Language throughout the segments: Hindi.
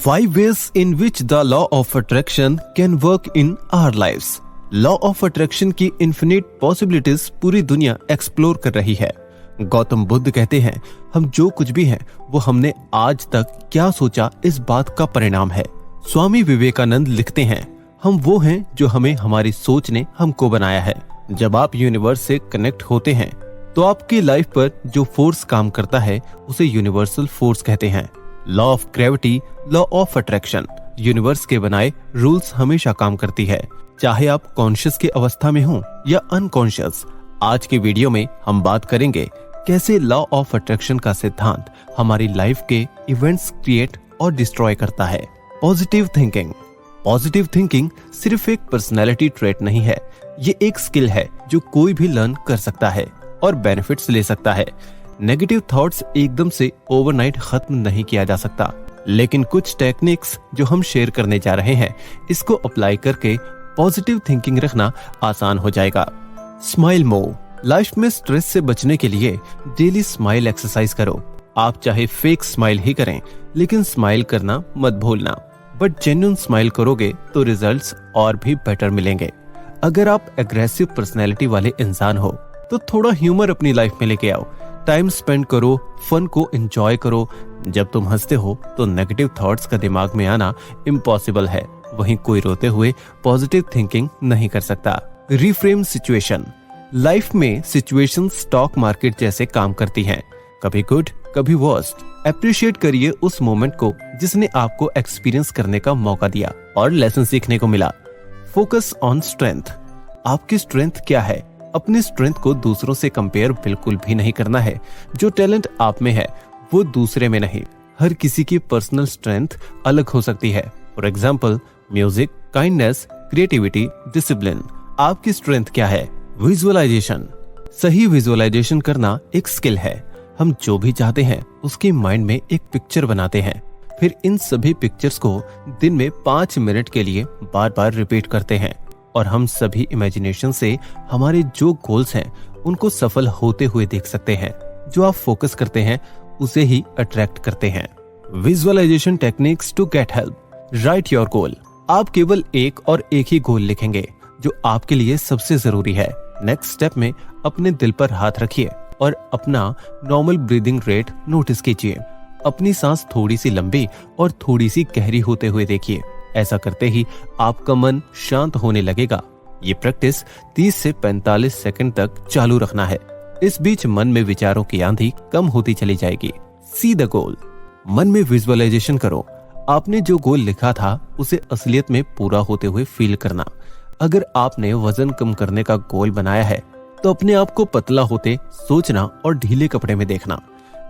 5 ways in which the law of attraction can work in our lives. Law of attraction की इन्फिनिट पॉसिबिलिटीज पूरी दुनिया एक्सप्लोर कर रही है। गौतम बुद्ध कहते हैं, हम जो कुछ भी हैं वो हमने आज तक क्या सोचा इस बात का परिणाम है। स्वामी विवेकानंद लिखते हैं, हम वो हैं जो हमें हमारी सोच ने हमको बनाया है। जब आप यूनिवर्स से कनेक्ट होते हैं तो आपकी लाइफ पर जो फोर्स काम करता है उसे यूनिवर्सल फोर्स कहते हैं। Law of gravity, law of attraction, universe के बनाए रूल्स हमेशा काम करती है, चाहे आप कॉन्शियस की अवस्था में हो या अनकॉन्शियस। आज के वीडियो में हम बात करेंगे कैसे लॉ ऑफ अट्रैक्शन का सिद्धांत हमारी लाइफ के इवेंट्स क्रिएट और डिस्ट्रॉय करता है। Positive thinking. पॉजिटिव थिंकिंग सिर्फ एक पर्सनैलिटी ट्रेट नहीं है, ये एक स्किल है जो कोई भी लर्न कर सकता है और बेनिफिट्स ले सकता है। नेगेटिव थॉट्स एकदम से ओवरनाइट खत्म नहीं किया जा सकता, लेकिन कुछ टेक्निक्स जो हम शेयर करने जा रहे हैं, इसको अप्लाई करके पॉजिटिव थिंकिंग रखना आसान हो जाएगा। स्माइल मोर। लाइफ में स्ट्रेस से बचने के लिए डेली स्माइल एक्सरसाइज करो। आप चाहे फेक स्माइल ही करें, लेकिन स्माइल करना मत भूलना। बट जेन्युइन स्माइल करोगे तो रिजल्ट्स और भी बेटर मिलेंगे। अगर आप एग्रेसिव पर्सनैलिटी वाले इंसान हो तो थोड़ा ह्यूमर अपनी लाइफ में लेके आओ। टाइम स्पेंड करो, फन को एंजॉय करो। जब तुम हंसते हो तो नेगेटिव थॉट्स का दिमाग में आना इम्पॉसिबल है, वहीं कोई रोते हुए पॉजिटिव थिंकिंग नहीं कर सकता। Reframe situation. लाइफ में सिचुएशन स्टॉक मार्केट जैसे काम करती हैं, कभी गुड कभी वर्स्ट। अप्रिशिएट करिए उस मोमेंट को जिसने आपको एक्सपीरियंस करने का मौका दिया और लेसन सीखने को मिला। Focus on strength. आपकी स्ट्रेंथ क्या है? अपनी स्ट्रेंथ को दूसरों से कंपेयर बिल्कुल भी नहीं करना है। जो टैलेंट आप में है वो दूसरे में नहीं। हर किसी की पर्सनल स्ट्रेंथ अलग हो सकती है। For example, music, kindness, creativity, discipline. आपकी स्ट्रेंथ क्या है? विजुअलाइजेशन। सही विजुअलाइजेशन करना एक स्किल है। हम जो भी चाहते हैं उसके माइंड में एक पिक्चर बनाते हैं, फिर इन सभी पिक्चर्स को दिन में 5 मिनट के लिए बार बार रिपीट करते हैं और हम सभी इमेजिनेशन से हमारे जो गोल्स हैं उनको सफल होते हुए देख सकते हैं। जो आप फोकस करते हैं उसे ही अट्रैक्ट करते हैं। Visualisation techniques to get help. Write your goal. आप केवल एक और एक ही गोल लिखेंगे जो आपके लिए सबसे जरूरी है। नेक्स्ट स्टेप में अपने दिल पर हाथ रखिए और अपना नॉर्मल ब्रीदिंग रेट नोटिस कीजिए। अपनी सांस थोड़ी सी लंबी और थोड़ी सी गहरी होते हुए देखिए। ऐसा करते ही आपका मन शांत होने लगेगा। ये प्रैक्टिस 30 से 45 सेकंड तक चालू रखना है। इस बीच मन में विचारों की आंधी कम होती चली जाएगी। See the goal. मन में विजुअलाइजेशन करो। आपने जो गोल लिखा था उसे असलियत में पूरा होते हुए फील करना। अगर आपने वजन कम करने का गोल बनाया है तो अपने आप को पतला होते सोचना और ढीले कपड़े में देखना।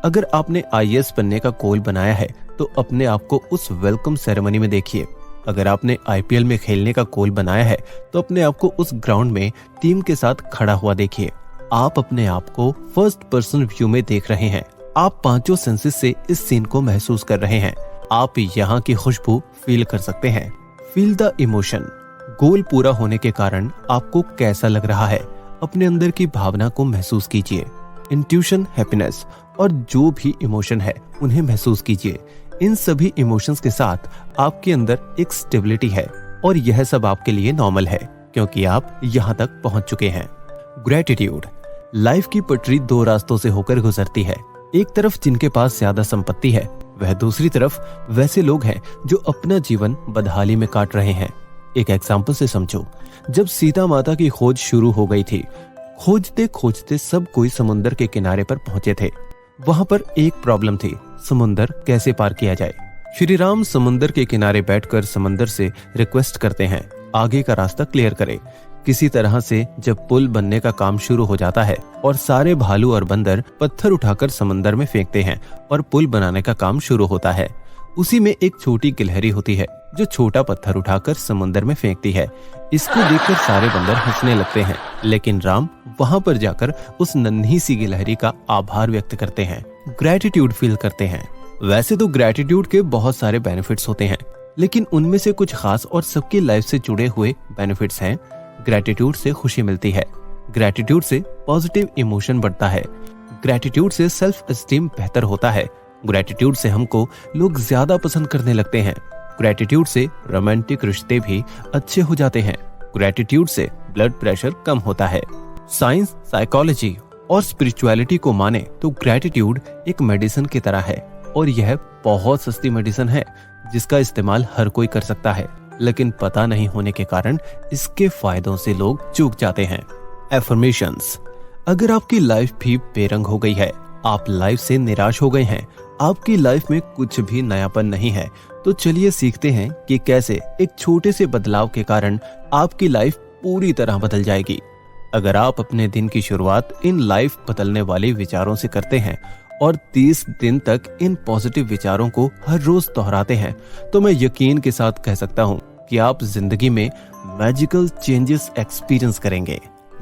अगर आपने IAS बनने का गोल बनाया है तो अपने आप को उस वेलकम सेरेमनी में देखिए। अगर आपने IPL में खेलने का गोल बनाया है तो अपने आप को उस ग्राउंड में टीम के साथ खड़ा हुआ देखिए। आप अपने आप को फर्स्ट पर्सन व्यू में देख रहे हैं। आप 5 सेंसेस से इस सीन को महसूस कर रहे हैं। आप यहाँ की खुशबू फील कर सकते हैं। Feel the emotion. गोल पूरा होने के कारण आपको कैसा लग रहा है, अपने अंदर की भावना को महसूस कीजिए। इंट्यूशन, हैप्पीनेस और जो भी इमोशन है उन्हें महसूस कीजिए। इन सभी इमोशंस के साथ आपके अंदर एक स्टेबिलिटी है और यह सब आपके लिए नॉर्मल है क्योंकि आप यहाँ तक पहुंच चुके हैं। ग्रेटिट्यूड। लाइफ की पटरी 2 रास्तों से होकर गुजरती है। एक तरफ जिनके पास ज्यादा संपत्ति है, वह दूसरी तरफ वैसे लोग हैं जो अपना जीवन बदहाली में काट रहे हैं। एक एग्जाम्पल से समझो। जब सीता माता की खोज शुरू हो गई थी, खोजते खोजते सब कोई समुद्र के किनारे पर पहुंचे थे। वहां पर एक प्रॉब्लम थी, समुद्र कैसे पार किया जाए। श्री राम समुद्र के किनारे बैठकर समंदर से रिक्वेस्ट करते हैं, आगे का रास्ता क्लियर करे। किसी तरह से जब पुल बनने का काम शुरू हो जाता है और सारे भालू और बंदर पत्थर उठाकर समंदर में फेंकते हैं और पुल बनाने का काम शुरू होता है। उसी में एक छोटी गिलहरी होती है जो छोटा पत्थर उठाकर समंदर में फेंकती है। इसको देखकर सारे बंदर हंसने लगते हैं, लेकिन राम वहां पर जाकर उस नन्ही सी गिलहरी का आभार व्यक्त करते हैं, ग्रेटिट्यूड फील करते हैं। वैसे तो ग्रेटिट्यूड के बहुत सारे बेनिफिट्स होते हैं, लेकिन उनमें से कुछ खास और सबकी लाइफ से जुड़े हुए बेनिफिट्स हैं। ग्रेटिट्यूड से खुशी मिलती है। ग्रेटिट्यूड से पॉजिटिव इमोशन बढ़ता है। ग्रेटिट्यूड से सेल्फ एस्टीम बेहतर होता है। ग्रेटिट्यूड से हमको लोग ज्यादा पसंद करने लगते हैं। ग्रेटिट्यूड से रोमांटिक रिश्ते भी अच्छे हो जाते हैं। ग्रेटिट्यूड से ब्लड प्रेशर कम होता है। साइंस, साइकोलॉजी और स्पिरिचुअलिटी को माने तो ग्रेटिट्यूड एक मेडिसिन की तरह है और यह बहुत सस्ती मेडिसिन है जिसका इस्तेमाल हर कोई कर सकता है, लेकिन पता नहीं होने के कारण इसके फायदों से लोग चूक जाते हैं। एफर्मेशंस। अगर आपकी लाइफ भी बेरंग हो गई है, आप लाइफ से निराश हो गए हैं, आपकी लाइफ में कुछ भी नयापन नहीं है, तो चलिए सीखते हैं कि कैसे एक छोटे से बदलाव के कारण आपकी लाइफ पूरी तरह बदल जाएगी। अगर आप अपने दिन की शुरुआत इन लाइफ बदलने वाले विचारों से करते हैं और 30 दिन तक इन पॉजिटिव विचारों को हर रोज दोहराते हैं, तो मैं यकीन के साथ कह सकता हूं कि आप जिंदगी में मैजिकल चेंजेस एक्सपीरियंस करेंगे।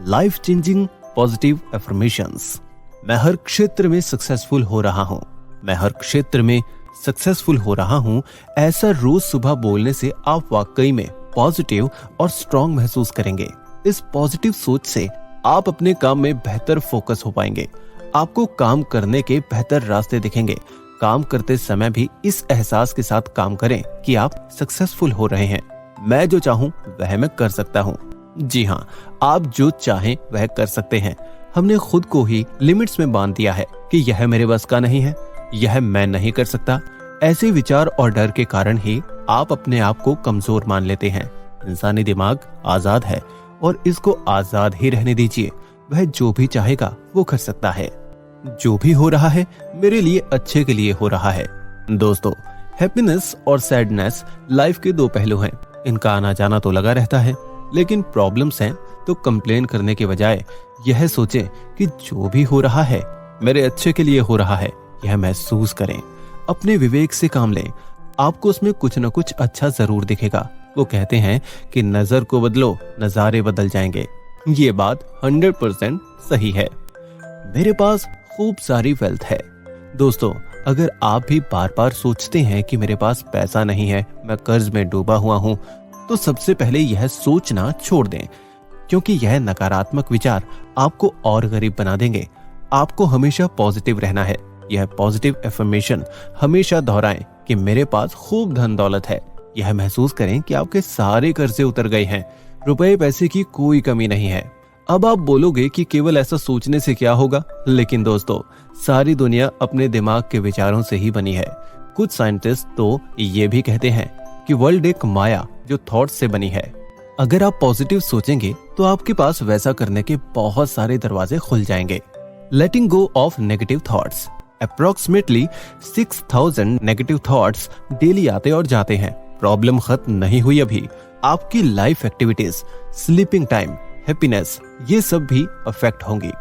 Life changing positive affirmations. मैं हर क्षेत्र में सक्सेसफुल हो रहा हूं। मैं हर क्षेत्र में सक्सेसफुल हो रहा हूं। ऐसा रोज सुबह बोलने से आप वाकई में पॉजिटिव और स्ट्रांग महसूस करेंगे। इस पॉजिटिव सोच से आप अपने काम में बेहतर फोकस हो पाएंगे। आपको काम करने के बेहतर रास्ते दिखेंगे। काम करते समय भी इस एहसास के साथ काम करें कि आप सक्सेसफुल हो रहे हैं। मैं जो चाहूं वह मैं कर सकता हूं। जी हाँ, आप जो चाहें वह कर सकते हैं। हमने खुद को ही लिमिट्स में बांध दिया है कि यह मेरे बस का नहीं है, यह मैं नहीं कर सकता। ऐसे विचार और डर के कारण ही आप अपने आप को कमजोर मान लेते हैं। इंसानी दिमाग आजाद है और इसको आजाद ही रहने दीजिए। वह जो भी चाहेगा वो कर सकता है। जो भी हो रहा है मेरे लिए अच्छे के लिए हो रहा है। दोस्तों, हैप्पीनेस और सैडनेस लाइफ के दो पहलू हैं। इनका आना जाना तो लगा रहता है, लेकिन प्रॉब्लम्स हैं तो कंप्लेन करने के बजाय यह सोचें कि जो भी हो रहा है मेरे अच्छे के लिए हो रहा है। यह महसूस करें, अपने विवेक से काम लें। आपको उसमें कुछ न कुछ अच्छा जरूर दिखेगा। वो कहते हैं कि नजर को बदलो, नजारे बदल जाएंगे। ये बात 100% सही है। मेरे पास खूब सारी वेल्थ है। दोस्तों, अगर आप भी बार बार सोचते हैं कि मेरे पास पैसा नहीं है, मैं कर्ज में डूबा हुआ हूं, तो सबसे पहले यह सोचना छोड़ दें, क्योंकि यह नकारात्मक विचार आपको और गरीब बना देंगे। आपको हमेशा पॉजिटिव रहना है। यह पॉजिटिव एफर्मेशन हमेशा दोहराएं कि मेरे पास खूब धन दौलत है। यह महसूस करें कि आपके सारे कर्जे उतर गए हैं, रुपए पैसे की कोई कमी नहीं है। अब आप बोलोगे कि केवल ऐसा सोचने से क्या होगा, लेकिन दोस्तों, सारी दुनिया अपने दिमाग के विचारों से ही बनी है। कुछ साइंटिस्ट तो ये भी कहते हैं कि वर्ल्ड एक माया जो थॉट्स से बनी है। अगर आप पॉजिटिव सोचेंगे तो आपके पास वैसा करने के बहुत सारे दरवाजे खुल जाएंगे। Letting go of negative thoughts. Approximately 6000 negative thoughts daily आते और जाते हैं। प्रॉब्लम खत्म नहीं हुई अभी। आपकी life activities, sleeping time, happiness, ये सब भी अफेक्ट होंगी।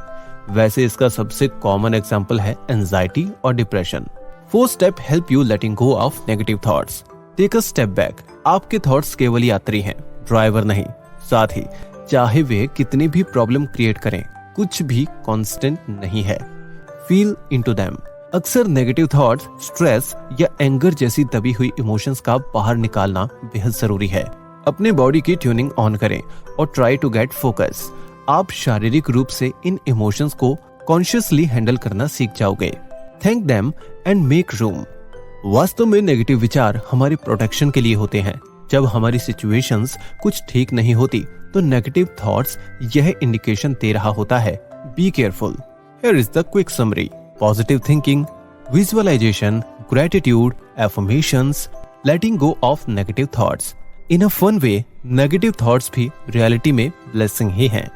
वैसे इसका सबसे कॉमन एग्जांपल है एंजाइटी और depression. 4 step help you letting go of negative thoughts. Take a step back. आपके थॉट्स केवल यात्री हैं, ड्राइवर नहीं। साथ ही चाहे वे कितनी भी प्रॉब्लम क्रिएट करें, कुछ भी कांस्टेंट नहीं है। Feel into them. अक्सर नेगेटिव थॉट्स, स्ट्रेस या एंगर जैसी दबी हुई इमोशंस का बाहर निकालना बेहद जरूरी है। अपने बॉडी की ट्यूनिंग ऑन करें और ट्राई टू गेट फोकस। आप शारीरिक रूप से इन इमोशंस को कॉन्शियसली हैंडल करना सीख जाओगे। Thank them and make room. वास्तव में नेगेटिव विचार हमारे प्रोटेक्शन के लिए होते हैं। जब हमारी सिचुएशंस कुछ ठीक नहीं होती तो नेगेटिव थॉट्स यह इंडिकेशन दे रहा होता है, be careful. Here is the quick summary. Positive thinking, visualisation, gratitude, affirmations, letting go of negative thoughts. In a fun way, negative thoughts भी रियलिटी में ब्लेसिंग ही हैं।